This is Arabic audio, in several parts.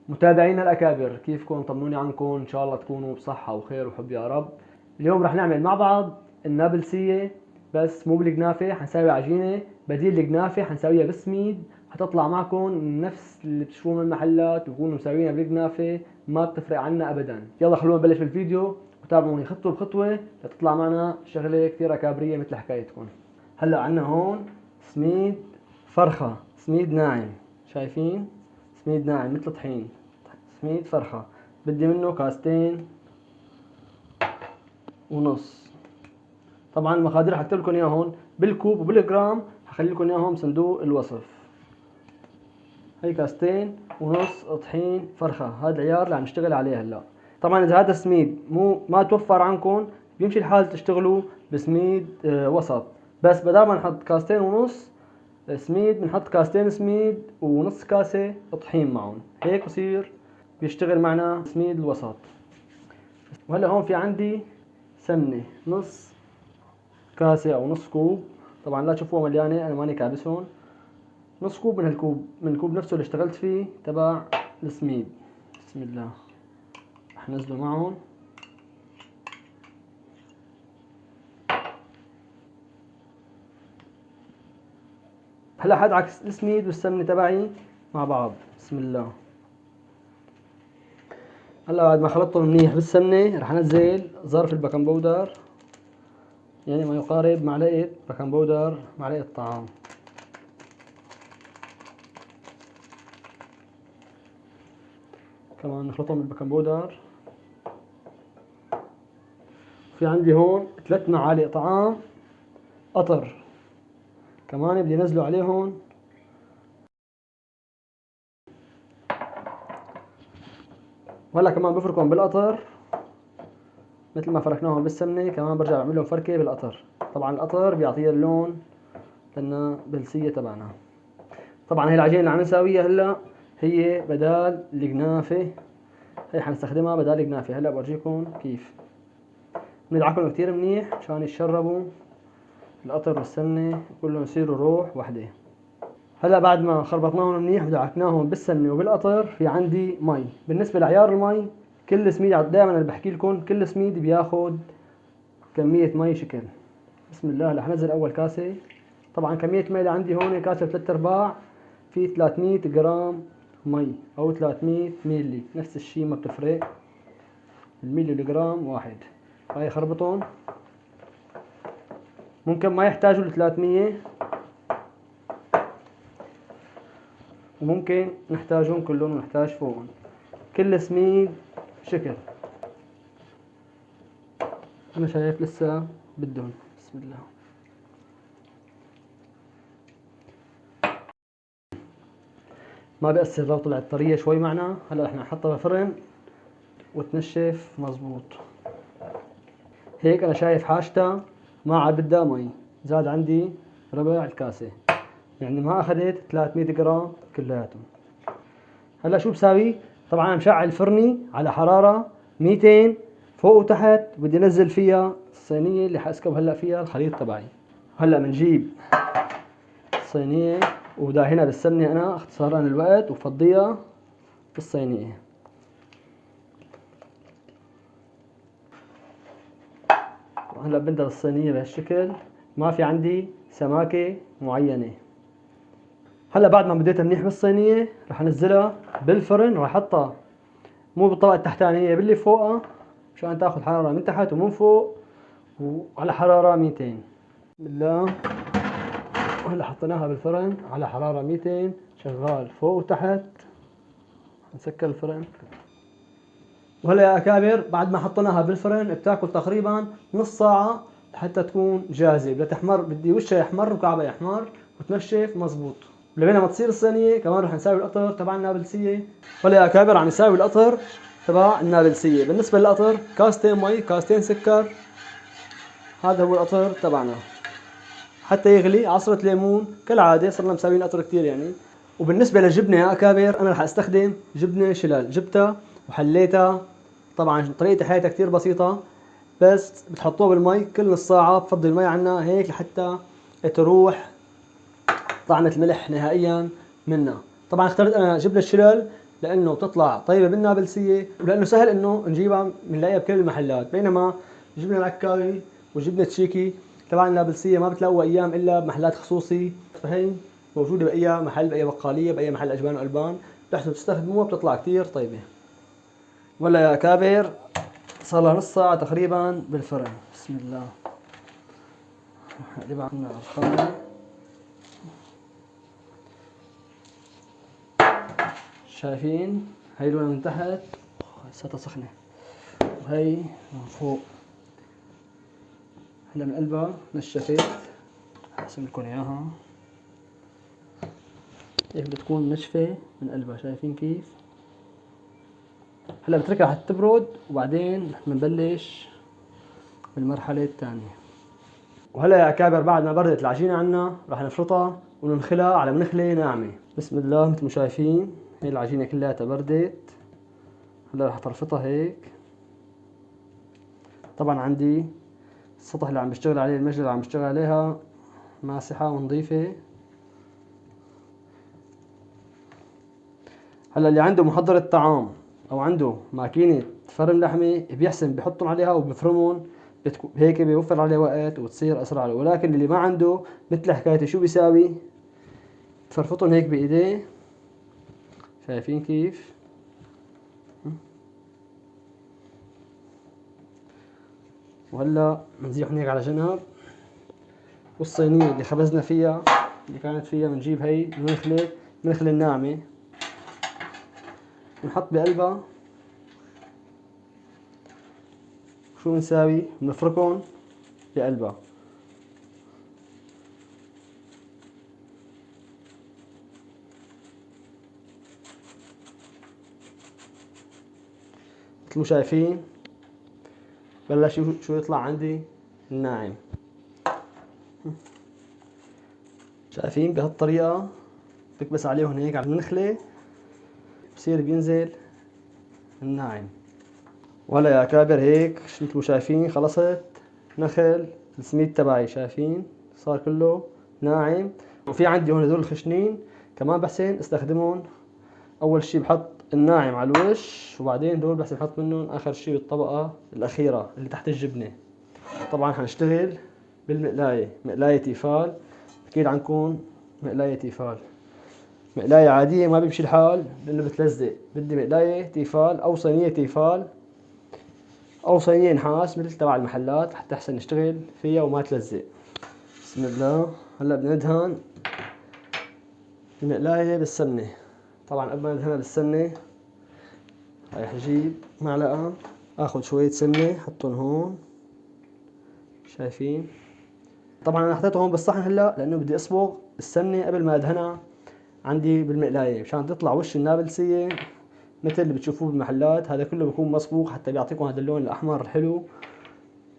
متابعينا الأكابر، كيفكم؟ طمنوني عنكم، إن شاء الله تكونوا بصحة وخير وحب يا رب. اليوم رح نعمل مع بعض النابلسية، بس مو بالكنافة. حنساوي عجينة بديل الكنافة، حنساويها بالسميد، حتطلع معكم نفس اللي بتشتروه من المحلات وبكونوا مساويينها بالكنافة، ما بتفرق عنا أبدا. يلا خلونا نبلش بالفيديو وتابعوني خطوة بخطوة لتطلع معنا شغلة كتير أكابرية مثل حكايتكم. هلا عنا هون سميد فرخة، سميد ناعم، شايفين؟ سميد ناعم مثل طحين، سميد فرخة. بدي منه كاستين ونص. طبعا المقادير حكتب لكم اياها هون بالكوب وبالجرام، حخلي لكم اياهم صندوق الوصف. هي كاستين ونص طحين فرخة، هذا العيار اللي عم نشتغل عليه هلا. طبعا اذا هذا السميد ما توفر عنكم، بيمشي الحال تشتغلوا بسميد وسط، بس بدل ما نحط كاستين ونص سميد بنحط كاستين سميد ونص كاسة طحين معهم، هيك بصير بيشتغل معنا سميد الوسط. وهلا هون في عندي سمنة نص كاسة او نص كوب، طبعا لا تشوفوها مليانة، انا ماني كابسهم. نص كوب من الكوب، من الكوب نفسه اللي اشتغلت فيه تبع السميد. بسم الله، رح نزله معهم. هلا حدعك السميد والسمنة تبعي مع بعض. بسم الله. هلا بعد ما خلطتهم منيح بالسمنة رح انزل ظرف البيكنج باودر، يعني ما يقارب معلقة بيكنج باودر، معلقة طعام. كمان نخلطهم بالبيكنج باودر. في عندي هون 3 معالق طعام قطر، كمان بدي انزله عليهم. وهلا كمان بفركهم بالقطر مثل ما فركناهم بالسمنة، كمان برجع بعمل لهم فركة بالقطر. طبعا القطر بيعطيها اللون لنا بالسية تبعنا. طبعا هي العجينة اللي عم نساويها هلا هي بدال الكنافة، هي حنستخدمها بدال الكنافة. هلا بورجيكم كيف. بندعكهم كتير منيح مشان يتشربوا القطر والسمنة كلهم يصيروا روح وحدة. هلا بعد ما خربطناهم منيح ودعكناهم بالسمنة وبالقطر، في عندي مي. بالنسبة لعيار المي، كل سميد دائما انا بحكي لكم كل سميد بياخد كمية مي شكل. بسم الله. رح انزل اول كاسة. طبعا كمية المي اللي عندي هون كاسة 3/4، في 300 جرام مي او 300 ميلي، نفس الشي ما بتفرق، الميلي والجرام واحد. هاي خربطهم، ممكن ما يحتاجوا ل 300 وممكن نحتاجهم كلهم ونحتاج فوقهم، كل سميد شكل. انا شايف لسه بدهم. بسم الله. ما بيأثر لو طلعت طرية شوي معنا. هلا رح نحطها بالفرن وتنشف مزبوط. هيك انا شايف حاجتها ما عاد بدها مي، زاد عندي ربع الكاسة، يعني ما اخذت 300 جرام كلياتهم. هلا شو بساوي؟ طبعا انا مشعل فرني على حرارة 200 فوق وتحت، بدي انزل فيها الصينية اللي حاسكب هلا فيها الخليط تبعي. هلا بنجيب الصينية وداهنها بالسمنة انا اختصارا للوقت، وفضيها بالصينية. هلا بندر الصينية بهالشكل، ما في عندي سماكة معينة. هلا بعد ما بديتها منيح بالصينية رح انزلها بالفرن، وراح احطها مو بالطبقة التحتانية، باللي فوقها، مشان تاخذ حرارة من تحت ومن فوق، وعلى حرارة 200. بسم الله. وهلا حطيناها بالفرن على حرارة 200 شغال فوق وتحت. نسكر الفرن. وهلا يا اكابر بعد ما حطيناها بالفرن بتاكل تقريبا نص ساعة حتى تكون جاهزة. بدها تحمر، بدي وشها يحمر وكعبها يحمر وتنشف مزبوط. لبين ما تصير الصينية كمان رح نساوي القطر تبع النابلسية. وهلا يا اكابر عم نساوي القطر تبع النابلسية. بالنسبة للقطر كاستين مي كاستين سكر، هذا هو القطر تبعنا. حتى يغلي عصرة ليمون كالعادة، صرنا مساويين قطر كتير يعني. وبالنسبة للجبنة يا أكابر أنا رح أستخدم جبنة شلال، جبتها وحليتها. طبعا طريقة حياتها كتير بسيطة، بس بتحطوها بالمي كل نص ساعة، بفضي المي عنها هيك لحتى تروح طعمة الملح نهائيا منها. طبعا اخترت أنا جبنة شلال لانه بتطلع طيبه بالنابلسيه، ولانه سهل انه نجيبها بنلاقيها بكل المحلات. بينما الجبنه العكاوي والجبنه التشيكي تبع النابلسيه ما بتلاقوها ايام الا بمحلات خصوصي، فهي موجوده باي محل، باي بقاليه، باي محل اجبان والبان، بتحسوا تستخدموها بتطلع كثير طيبه. ولا يا كابر صار لها نص ساعه تقريبا بالفرن. بسم الله. نقلبها على النار. شايفين هاي لونها من تحت لساتها سخنه، وهي من فوق هلا من قلبها نشفت. احسن لكم اياها هيك بتكون نشفه من قلبها. شايفين كيف؟ هلا بتركها حتى تبرد وبعدين رح نبلش بالمرحله الثانيه. وهلا يا كابر بعد ما بردت العجينه عنا رح نفرطها وننخلها على منخله ناعمه. بسم الله. مثل ما شايفين هي العجينه كلها بردت. هلا رح فرفطها هيك. طبعا عندي السطح اللي عم بشتغل عليه، المجلة اللي عم بشتغل عليها ماسحة ونظيفة. هلا اللي عنده محضرة طعام او عنده ماكينة فرم لحمة بيحسن بيحطهم عليها وبفرمهم، هيك بيوفر عليه وقت وتصير اسرع له. ولكن اللي ما عنده مثل حكايتي شو بيساوي؟ بفرفطهم هيك بايديه. شايفين كيف؟ وهلا بنزيحهم هيك على جنب. والصينية اللي خبزنا فيها اللي كانت فيها بنجيب هي المنخلة الناعمة، بنحط بقلبها. شو بنساوي؟ بنفركهم بقلبها. مثل ما شايفين بلش شو يطلع عندي الناعم. شايفين بهالطريقة بكبس عليهم هيك على المنخلة بصير بينزل الناعم. وهلا يا كابر هيك مثل ما شايفين خلصت نخل السميد تبعي. شايفين صار كله ناعم. وفي عندي هون هذول الخشنين كمان بحسن استخدمهم. اول شي بحط الناعم على الوش، وبعدين دول بحسن بحط منهم اخر شي بالطبقة الاخيرة اللي تحت الجبنة. طبعا حنشتغل بالمقلاية، مقلاية تيفال. اكيد عنكم مقلاية تيفال. مقلاية عادية ما بيمشي الحال لانه بتلزق. بدي مقلاية تيفال او صينية تيفال او صينية نحاس مثل تبع المحلات حتى احسن نشتغل فيها وما تلزق. بسم الله. هلا بدنا ندهن المقلاية بالسمنة. طبعا قبل ما ندهنها بالسمنة رايح اجيب معلقة، اخذ شوية سمنة حطهم هون. شايفين؟ طبعا انا حطيته هون بالصحن هلا لانه بدي اصبغ السمنة قبل ما ادهنها عندي بالمقلاية مشان تطلع وش النابلسية مثل اللي بتشوفوه بالمحلات. هذا كله بيكون مصبوغ حتى بيعطيكم هذا اللون الاحمر الحلو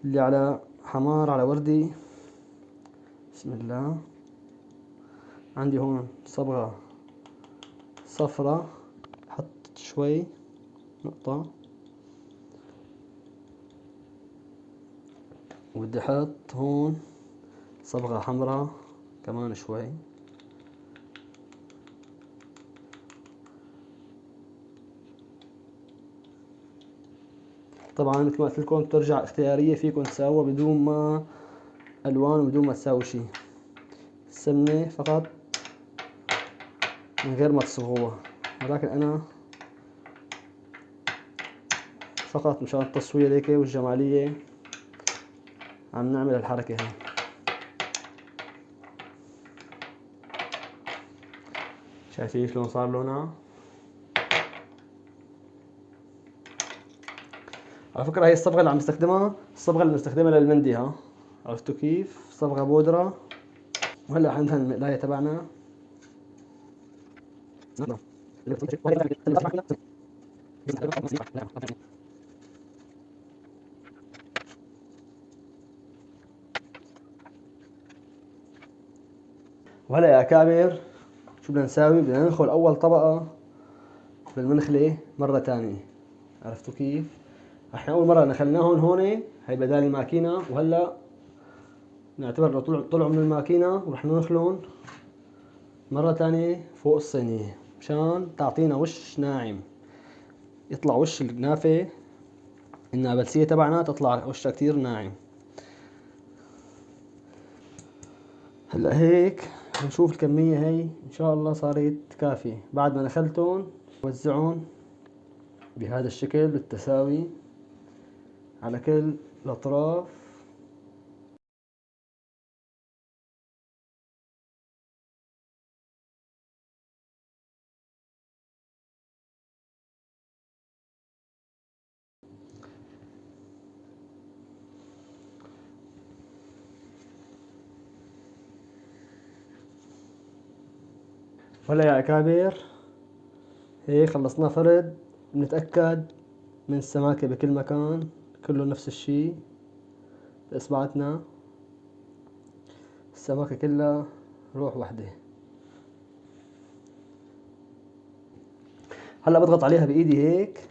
اللي على حمار على وردي. بسم الله. عندي هون صبغة صفرة، حط شوي نقطة، وبدي احط هون صبغة حمراء كمان شوي. طبعا مثل ما قلت لكم بترجع اختيارية، فيكم تساووها بدون ما الوان وبدون ما تساوي شي. السمنة فقط من غير ما تصبغوها، ولكن انا فقط مشان التصوير هيك والجمالية عم نعمل الحركة هاي. شايفين شلون صار لونها؟ على فكرة هي الصبغة اللي عم بستخدمها الصبغة اللي بنستخدمها للمندي. ها عرفتوا كيف؟ صبغة بودرة. وهلا حندهن المقلاية تبعنا. وهلا يا كابر شو بدنا نساوي؟ بدنا ندخل اول طبقة بالمنخلة مرة تانية. عرفتوا كيف؟ احنا اول مرة دخلناهم هون هي بدال الماكينة، وهلا نعتبر انه طلعوا من الماكينة ورح ندخلهم مرة تانية فوق الصينية. مشان تعطينا وش ناعم، يطلع وش الكنافة النابلسية تبعنا تطلع وشها كتير ناعم. هلا هيك نشوف الكمية هي ان شاء الله صارت كافية. بعد ما نخلتهم وزعهم بهذا الشكل بالتساوي على كل الاطراف. وهلا يا اكابر هيك خلصنا فرد. بنتأكد من السماكة بكل مكان كله نفس الشي بإصبعتنا، السماكة كلها روح وحدة. هلا بضغط عليها بإيدي هيك،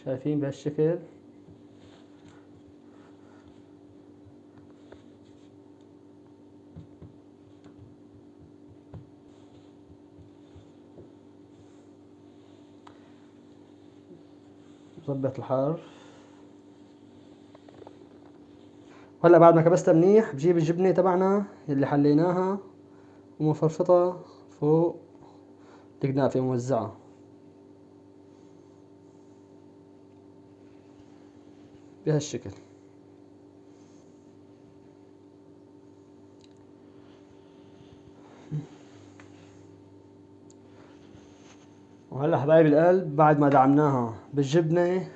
شايفين بهالشكل. بظبط الحر. هلا بعد ما كبستها منيح بجيب الجبنة تبعنا اللي حليناها ومفرفطة فوق الكنافة موزعة. بهالشكل. وهلا حبايب القلب بعد ما دعمناها بالجبنة،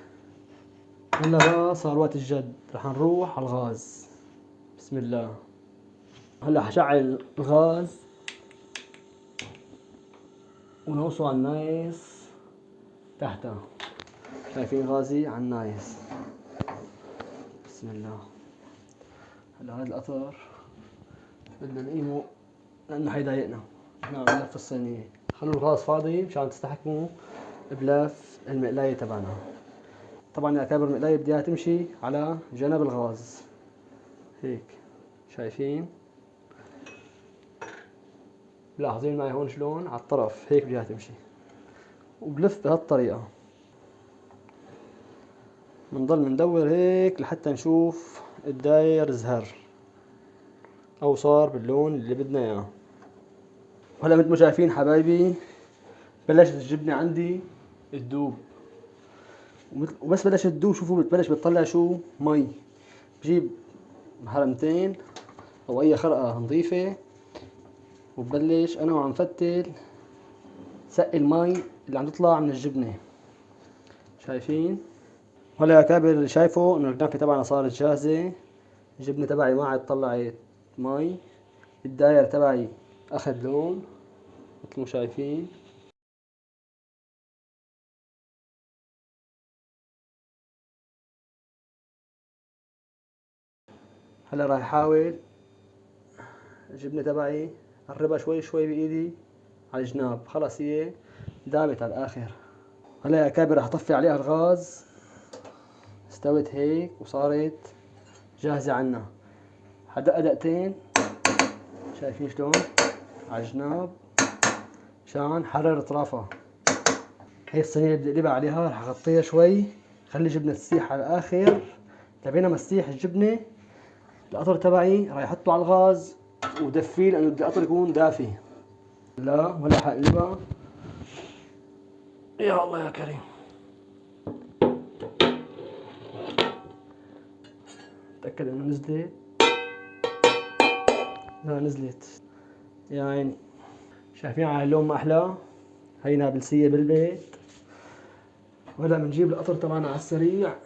هلا بقى صار وقت الجد. رح نروح على الغاز. بسم الله. هلا حشعل الغاز ونوصل على النايس تحتها. شايفين غازي على النايس. بسم الله. هلا هذا القطر بدنا نقيمه لانه حيضايقنا. احنا عم نلف الصينية. خلوا الغاز فاضي مشان تستحكموا بلف المقلاية تبعنا. طبعا يا كابر المقلاية بدها تمشي على جنب الغاز هيك. شايفين؟ ملاحظين معي هون شلون على الطرف هيك بدها تمشي، وبلف بهالطريقة. بنضل مندور هيك لحتى نشوف الداير زهر او صار باللون اللي بدنا اياه. هلا مثل ما شايفين حبايبي بلشت الجبنة عندي تذوب، وبس بلشت تذوب شوفوا بتبلش بتطلع شو مي. بجيب هرمتين او اي خرقة نظيفة وببلش انا وعم فتل سقي المي اللي عم تطلع من الجبنة. شايفين؟ هلا يا كابر اللي شايفه انه الكنافة تبعنا صارت جاهزة. الجبنة تبعي ما عاد طلعت مي، الداير تبعي اخذ لون مثل ما شايفين. هلا راح احاول الجبنة تبعي اقربها شوي شوي بايدي على الجناب. خلص هي دابت على الاخر. هلا يا كابر راح اطفي عليها الغاز. استوت هيك وصارت جاهزة عنا. حدقها دقتين. شايفين شلون على الجناب مشان حرر اطرافها. هي الصينية اللي بدي اقلبها عليها راح اغطيها شوي خلي الجبنة تسيح على الاخر. بينما تسيح الجبنة القطر تبعي راح احطه على الغاز ودفيه لانه بدي القطر يكون دافي. لا ولا حقلبها. يا الله يا كريم. تأكد انه نزلت. لا نزلت يا عيني. شايفين على اللون ما احلى. هي نابلسية بالبيت. وهلا بنجيب القطر تبعنا على السريع.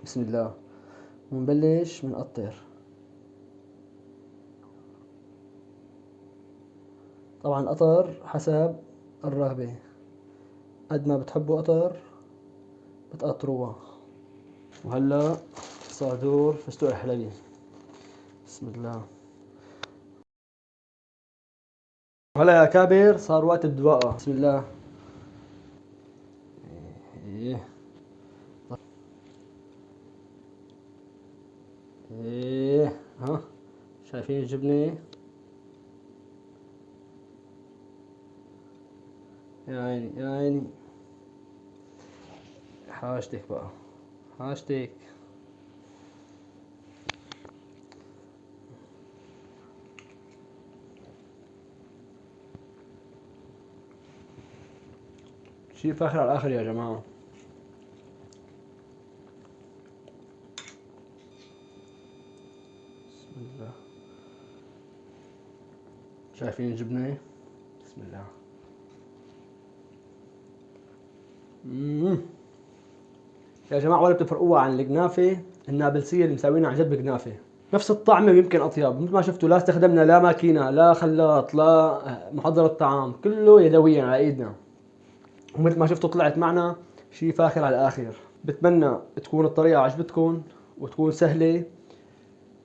بسم الله. ونبلش بنقطر. طبعا القطر حسب الرغبة، قد ما بتحبوا قطر بتقطروها. وهلا صار دور فستق الحلبي. بسم الله. هلا يا كابر صار وقت الدواقة. بسم الله. ايه ايه ها شايفين الجبنة؟ يا عيني يا عيني، حاجتك بقى، حاجتك. شي فاخر على الآخر يا جماعة. بسم الله. شايفين الجبنة؟ بسم الله. يا جماعة ولا بتفرقوها عن الكنافة النابلسية اللي مسوينها عن جد بكنافة. نفس الطعمة ويمكن أطيب. مثل ما شفتوا لا استخدمنا لا ماكينة لا خلاط لا محضر الطعام، كله يدويا على ايدنا. ومثل ما شفتوا طلعت معنا شي فاخر على الآخر. بتمنى تكون الطريقة عجبتكم وتكون سهلة،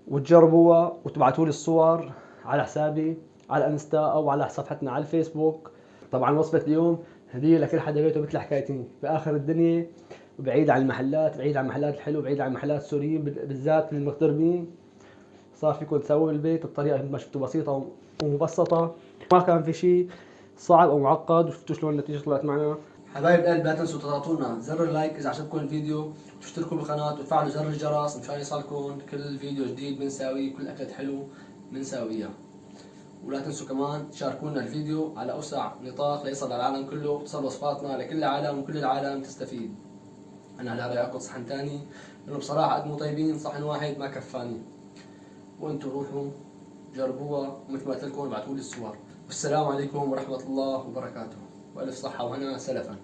وتجربوها وتبعتوا لي الصور على حسابي على الانستا او على صفحتنا على الفيسبوك. طبعا وصفة اليوم هدية لكل حدا بيته مثل حكايتي باخر الدنيا، بعيد عن المحلات، بعيد عن المحلات الحلو، بعيد عن المحلات السوريين بالذات المغتربين. صار فيكم تسووا بالبيت الطريقة مثل ما شفتوا بسيطة ومبسطة، ما كان في شيء صعب او معقد. وشفتوا شلون النتيجة طلعت معنا. حبايب القلب لا تنسوا تعطونا زر اللايك اذا عجبكم الفيديو، وتشتركوا بالقناة وتفعلوا زر الجرس مشان يصلكم كل فيديو جديد بنساويه، كل اكلة حلو بنساويها. ولا تنسوا كمان تشاركونا الفيديو على اوسع نطاق ليصل للعالم كله، وتصل وصفاتنا لكل العالم وكل العالم تستفيد. انا هلا راح اكل صحن ثاني لانه بصراحة قد مو طيبين، صحن واحد ما كفاني. وانتم روحوا جربوها ومثل ما قلت لكم ابعتوا لي الصور. والسلام عليكم ورحمة الله وبركاته، والف صحة وهنا سلفا.